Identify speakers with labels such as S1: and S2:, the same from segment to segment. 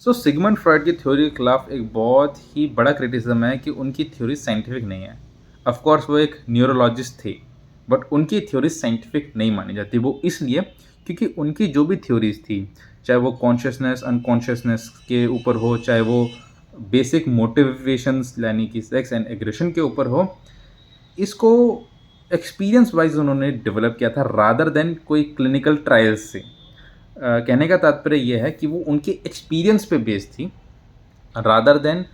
S1: Sigmund Freud की theory के खिलाफ एक बहुत ही बड़ा क्रिटिसिज्म है कि उनकी थ्योरी साइंटिफिक नहीं है। ऑफ कोर्स वो एक न्यूरोलॉजिस्ट थे, बट उनकी थ्योरी साइंटिफिक नहीं मानी जाती। वो इसलिए क्योंकि उनकी जो भी थ्योरीज थी, चाहे वो कॉन्शियसनेस अनकॉन्शियसनेस के ऊपर हो, चाहे वो बेसिक मोटिवेशंस यानी कि सेक्स एंड एग्रेशन के ऊपर हो, इसको एक्सपीरियंस वाइज उन्होंने डेवलप किया था रादर देन कोई क्लिनिकल ट्रायल्स से। कहने का तात्पर्य ये है कि वो उनके एक्सपीरियंस पे बेस्ड थी रादर देन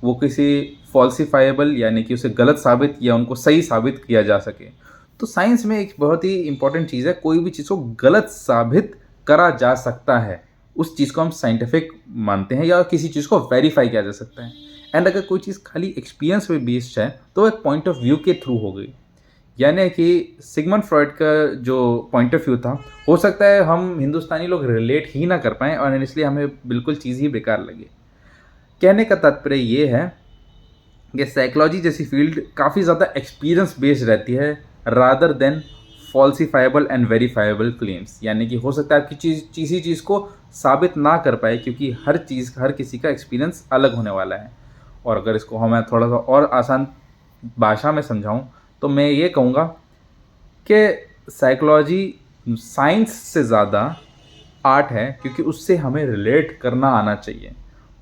S1: वो किसी फॉल्सिफाइबल यानी कि उसे गलत साबित या उनको सही साबित किया जा सके। तो साइंस में एक बहुत ही इंपॉर्टेंट चीज़ है, कोई भी चीज़ को गलत साबित करा जा सकता है, उस चीज़ को हम साइंटिफिक मानते हैं या किसी चीज़ को वेरीफाई किया जा सकता है। एंड अगर कोई चीज़ खाली एक्सपीरियंस पे बेस्ड है तो एक पॉइंट ऑफ व्यू के थ्रू हो गई। यानी कि सिगमंड फ्रॉइड का जो पॉइंट ऑफ व्यू था, हो सकता है हम हिंदुस्तानी लोग रिलेट ही ना कर पाएँ और इसलिए हमें बिल्कुल चीज़ ही बेकार लगे। कहने का तात्पर्य ये है कि साइकोलॉजी जैसी फील्ड काफ़ी ज़्यादा एक्सपीरियंस बेस्ड रहती है rather than falsifiable and verifiable claims. यानी कि हो सकता है आपकी किसी चीज़ को साबित ना कर पाए क्योंकि हर किसी का एक्सपीरियंस अलग होने वाला है। और अगर इसको मैं थोड़ा सा और आसान भाषा में समझाऊं तो मैं ये कहूँगा कि साइकोलॉजी साइंस से ज़्यादा आर्ट है, क्योंकि उससे हमें रिलेट करना आना चाहिए।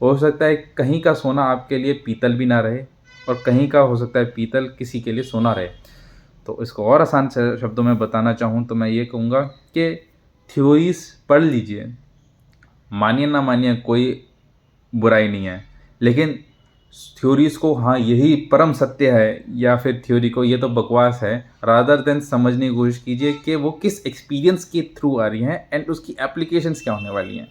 S1: हो सकता है कहीं का सोना आपके लिए पीतल भी ना रहे और कहीं का हो सकता है पीतल किसी के लिए सोना रहे। तो इसको और आसान से शब्दों में बताना चाहूँ तो मैं ये कहूँगा कि थ्योरीज पढ़ लीजिए, मानिए ना मानिए कोई बुराई नहीं है, लेकिन थ्योरीज को हाँ यही परम सत्य है या फिर थ्योरी को ये तो बकवास है, रादर देन समझने की कोशिश कीजिए कि वो किस एक्सपीरियंस के थ्रू आ रही हैं एंड उसकी एप्लीकेशंस क्या होने वाली हैं।